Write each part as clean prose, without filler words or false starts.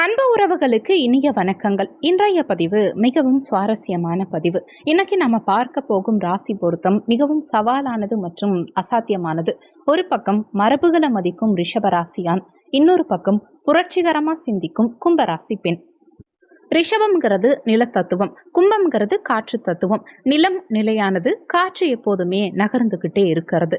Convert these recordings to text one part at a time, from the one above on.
அன்பு உறவுகளுக்கு இனிய வணக்கங்கள். இன்றைய பதிவு மிகவும் சுவாரஸ்யமான பதிவு. இன்னைக்கு நம்ம பார்க்க போகும் ராசி பொருத்தம் மிகவும் சவாலானது மற்றும் அசாத்தியமானது. ஒரு பக்கம் மரபுகளை மதிக்கும் ரிஷபராசியான், இன்னொரு பக்கம் புரட்சிகரமா சிந்திக்கும் கும்பராசி பெண். ரிஷபம்ங்கிறது நிலத்தத்துவம், கும்பம்ங்கிறது காற்று தத்துவம். நிலம் நிலையானது, காற்று எப்போதுமே நகர்ந்துகிட்டே இருக்கிறது.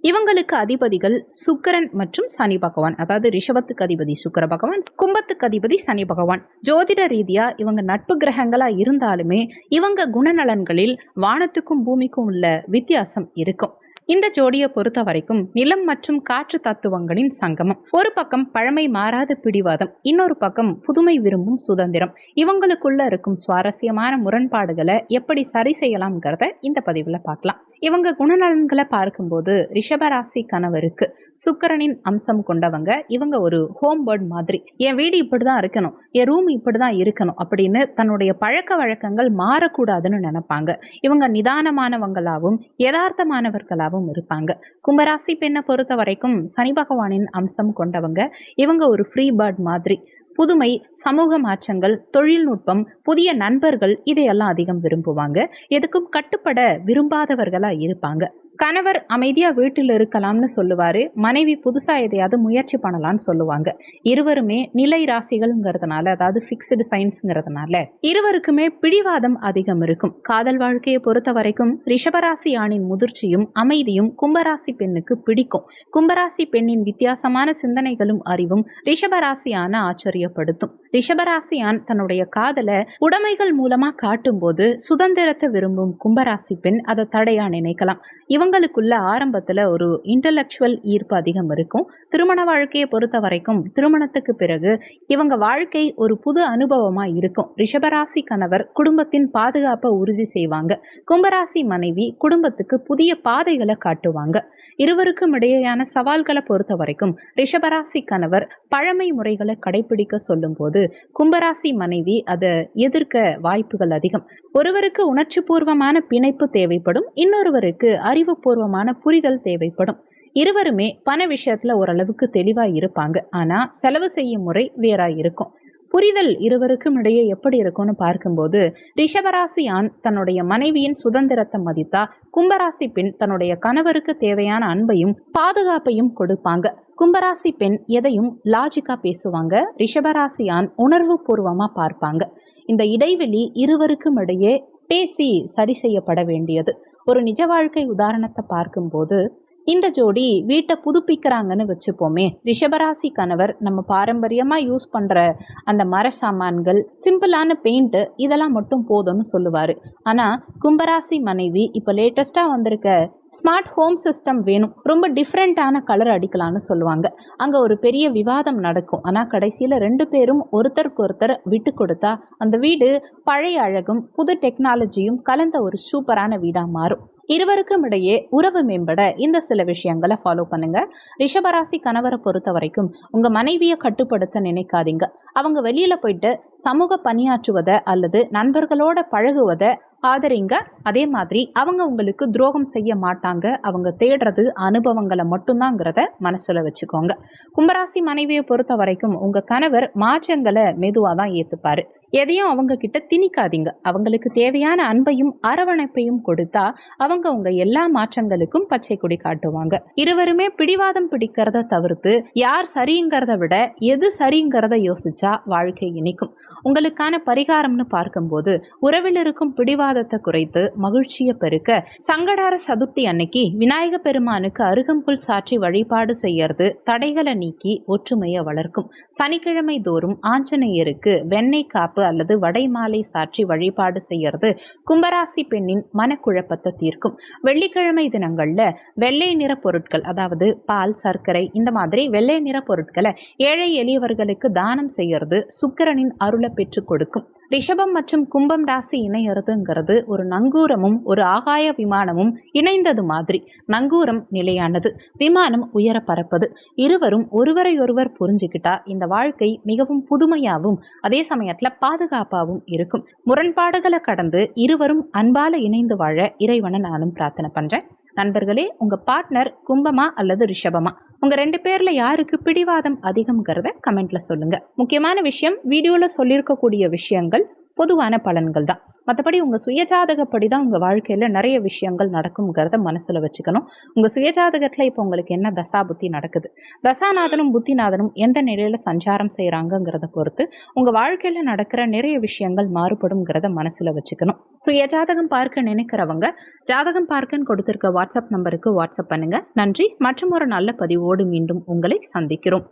இவங்களுக்கு அதிபதிகள் சுக்கிரன் மற்றும் சனி பகவான். அதாவது ரிஷபத்துக்கு அதிபதி சுக்கிர பகவான், கும்பத்துக்கு அதிபதி சனி பகவான். ஜோதிட ரீதியா இவங்க நட்பு கிரகங்களா இருந்தாலுமே இவங்க குணநலன்களில் வானத்துக்கும் பூமிக்கும் உள்ள வித்தியாசம் இருக்கும். இந்த ஜோடியை பொறுத்த வரைக்கும் நிலம் மற்றும் காற்று தத்துவங்களின் சங்கமம். ஒரு பக்கம் பழமை மாறாத பிடிவாதம், இன்னொரு பக்கம் புதுமை விரும்பும் சுதந்திரம். இவங்களுக்குள்ள இருக்கும் சுவாரஸ்யமான முரண்பாடுகளை எப்படி சரி செய்யலாம்ங்கிறத இந்த பதிவுல பார்க்கலாம். இவங்க குணநலன்களை பார்க்கும்போது ரிஷபராசி கணவருக்கு சுக்கிரனின் அம்சம் கொண்டவங்க. இவங்க ஒரு ஹோம் பேர்ட் மாதிரி. என் வீடு இப்படிதான் இருக்கணும், என் ரூம் இப்படிதான் இருக்கணும் அப்படின்னு தன்னுடைய பழக்க வழக்கங்கள் மாறக்கூடாதுன்னு நினைப்பாங்க. இவங்க நிதானமானவங்களாகவும் யதார்த்தமானவர்களாகவும் இருப்பாங்க. கும்பராசி பெண்ணை பொறுத்த வரைக்கும் சனி பகவானின் அம்சம் கொண்டவங்க. இவங்க ஒரு ஃப்ரீ பேர்ட் மாதிரி. புதுமை, சமூக மாற்றங்கள், தொழில்நுட்பம், புதிய நண்பர்கள் இதையெல்லாம் அதிகம் விரும்புவாங்க. எதுக்கும் கட்டுப்பட விரும்பாதவர்களா இருப்பாங்க. கணவர் அமைதியா வீட்டில் இருக்கலாம்னு சொல்லுவாரு, மனைவி புதுசா எதையாவது முயற்சி பண்ணலாம்னு சொல்லுவாங்க. இருவருமே நிலை ராசிகள்ங்கிறதுனால, அதாவது பிக்ஸ்டு சயின்ஸ்ங்கிறதுனால இருவருக்குமே பிடிவாதம் அதிகம் இருக்கும். காதல் வாழ்க்கையை பொறுத்த வரைக்கும் ரிஷபராசி ஆணின் முதிர்ச்சியும் அமைதியும் கும்பராசி பெண்ணுக்கு பிடிக்கும். கும்பராசி பெண்ணின் வித்தியாசமான சிந்தனைகளும் அறிவும் ரிஷபராசியான ஆச்சரியப்படுத்தும். ரிஷபராசியான் தன்னுடைய காதலை உடைமைகள் மூலமா காட்டும் போது சுதந்திரத்தை விரும்பும் கும்பராசி பெண் அதை தடையா நினைக்கலாம். இவங்களுக்குள்ள ஆரம்பத்துல ஒரு இன்டலெக்சுவல் ஈர்ப்பு அதிகம் இருக்கும். திருமண வாழ்க்கையை பொறுத்த வரைக்கும் திருமணத்துக்கு பிறகு இவங்க வாழ்க்கை ஒரு புது அனுபவமா இருக்கும். ரிஷபராசி கணவர் குடும்பத்தின் பாதுகாப்பை உறுதி செய்வாங்க. கும்பராசி மனைவி குடும்பத்துக்கு புதிய பாதைகளை காட்டுவாங்க. இருவருக்கும் இடையேயான சவால்களை பொறுத்த வரைக்கும் ரிஷபராசி கணவர் பழமை முறைகளை கடைபிடிக்க சொல்லும் போது கும்பராசி மனைவி அதை எதிர்க்க வாய்ப்புகள் அதிகம். ஒருவருக்கு உணர்ச்சி பூர்வமான பிணைப்பு தேவைப்படும், இன்னொருவருக்கு அறிவுபூர்வமான புரிதல் தேவைப்படும். இருவருமே பண விஷயத்துல ஓரளவுக்கு தெளிவா இருப்பாங்க. ஆனா செலவு செய்யும் முறை வேறா இருக்கும். புரிதல் இருவருக்கும் இடையே எப்படி இருக்கும்னு பார்க்கும்போது ரிஷபராசி ஆண் தன்னுடைய மனைவியின் சுதந்திரத்தை மதித்தா, கும்பராசி பெண் தன்னுடைய கணவருக்கு தேவையான அன்பையும் பாதுகாப்பையும் கொடுப்பாங்க. கும்பராசி பெண் எதையும் லாஜிக்கா பேசுவாங்க. ரிஷபராசி ஆண் உணர்வு பூர்வமா பார்ப்பாங்க. இந்த இடைவெளி இருவருக்கும் இடையே பேசி சரி செய்யப்பட வேண்டியது. ஒரு நிஜ வாழ்க்கை உதாரணத்தை பார்க்கும்போது இந்த ஜோடி வீட்டை புதுப்பிக்கிறாங்கன்னு வச்சுப்போமே. ரிஷபராசி கணவர் நம்ம பாரம்பரியமா யூஸ் பண்ற அந்த மர சாமான்கள், சிம்பிளான பெயிண்ட் இதெல்லாம் மட்டும் போதும்னு சொல்லுவாரு. ஆனா கும்பராசி மனைவி இப்ப லேட்டஸ்டா வந்திருக்க ஸ்மார்ட் ஹோம் சிஸ்டம் வேணும், ரொம்ப டிஃப்ரெண்டான கலர் அடிக்கலாம்னு சொல்லுவாங்க. அங்க ஒரு பெரிய விவாதம் நடக்கும். ஆனா கடைசியில ரெண்டு பேரும் ஒருத்தருக்கு ஒருத்தர் விட்டு கொடுத்தா அந்த வீடு பழைய அழகும் புது டெக்னாலஜியும் கலந்த ஒரு சூப்பரான வீடா மாறும். இருவருக்கும் இடையே உறவு மேம்பட இந்த சில விஷயங்களை ஃபாலோ பண்ணுங்க. ரிஷபராசி கணவரை பொறுத்த வரைக்கும் உங்க மனைவியை கட்டுப்படுத்த நினைக்காதீங்க. அவங்க வெளியில போயிட்டு சமூக பணியாற்றுவதை அல்லது நண்பர்களோட பழகுவதை ஆதரிங்க. அதே மாதிரி அவங்க உங்களுக்கு துரோகம் செய்ய மாட்டாங்க. அவங்க தேடுறது அனுபவங்களை மட்டும்தாங்கிறத மனசுல வச்சுக்கோங்க. கும்பராசி மனைவியை பொறுத்த வரைக்கும் உங்க கணவர் மாற்றங்களை மெதுவாக தான் ஏத்துப்பாரு. எதையும் அவங்க கிட்ட திணிக்காதீங்க. அவங்களுக்கு தேவையான அன்பையும் அரவணைப்பையும் கொடுத்தா அவங்க உங்க எல்லா மாற்றங்களுக்கும் பச்சை கொடி காட்டுவாங்க. இருவருமே பிடிவாதம் பிடிக்கிறத தவிர்த்து யார் சரிங்கிறத விட எது சரிங்கிறத யோசிச்சா வாழ்க்கை இனிக்கும். உங்களுக்கான பரிகாரம்னு பார்க்கும்போது உறவில் இருக்கும் பிடிவாதத்தை குறைத்து மகிழ்ச்சியை பெருக்க சங்கடார சதுர்த்தி அன்னைக்கு விநாயக பெருமானுக்கு அருகம்புல் சாற்றி வழிபாடு செய்யறது தடைகளை நீக்கி ஒற்றுமையை வளர்க்கும். சனிக்கிழமை தோறும் ஆஞ்சநேயருக்கு வெண்ணெய் காப்பு அல்லது வடை மாலை சாற்றி வழிபாடு செய்யறது கும்பராசி பெண்ணின் மனக்குழப்பத்தை தீர்க்கும். வெள்ளிக்கிழமை தினங்கள்ல வெள்ளை நிற பொருட்கள், அதாவது பால், சர்க்கரை, இந்த மாதிரி வெள்ளை நிற பொருட்களை ஏழை எளியவர்களுக்கு தானம் செய்யறது சுக்கிரனின் அருளை பெற்றுக் கொடுக்கும். ரிஷபம் மற்றும் கும்பம் ராசி இணையறதுங்கிறது ஒரு நங்கூரமும் ஒரு ஆகாய விமானமும் இணைந்தது மாதிரி. நங்கூரம் நிலையானது, விமானம் உயர பறப்பது. இருவரும் ஒருவரை ஒருவர் புரிஞ்சுக்கிட்டா இந்த வாழ்க்கை மிகவும் புதுமையாகவும் அதே சமயத்துல பாதுகாப்பாகவும் இருக்கும். முரண்பாடுகளை கடந்து இருவரும் அன்பால இணைந்து வாழ இறைவனை நானும் பிரார்த்தனை பண்றேன். நண்பர்களே, உங்க பார்ட்னர் கும்பமா அல்லது ரிஷபமா? உங்க 2 பேர்ல யாருக்கு பிடிவாதம் அதிகம்ங்கிறத கமெண்ட்ல சொல்லுங்க. முக்கியமான விஷயம், வீடியோல சொல்லியிருக்கக்கூடிய விஷயங்கள் பொதுவான பலன்கள் தான். மற்றபடி உங்க சுயஜாதகப்படி தான் உங்க வாழ்க்கையில நிறைய விஷயங்கள் நடக்கும்ங்கிறத மனசுல வச்சுக்கணும். உங்க சுயஜாதகத்துல இப்போ உங்களுக்கு என்ன தசா புத்தி நடக்குது, தசாநாதனும் புத்திநாதனும் எந்த நிலையில சஞ்சாரம் செய்யறாங்கிறத பொறுத்து உங்க வாழ்க்கையில நடக்கிற நிறைய விஷயங்கள் மாறுபடும்ங்கிறத மனசுல வச்சுக்கணும். சுயஜாதகம் பார்க்க நினைக்கிறவங்க ஜாதகம் பார்க்கன்னு கொடுத்திருக்க வாட்ஸ்அப் நம்பருக்கு வாட்ஸ்அப் பண்ணுங்க. நன்றி. மற்றும் ஒரு நல்ல பதிவோடு மீண்டும் உங்களை சந்திக்கிறோம்.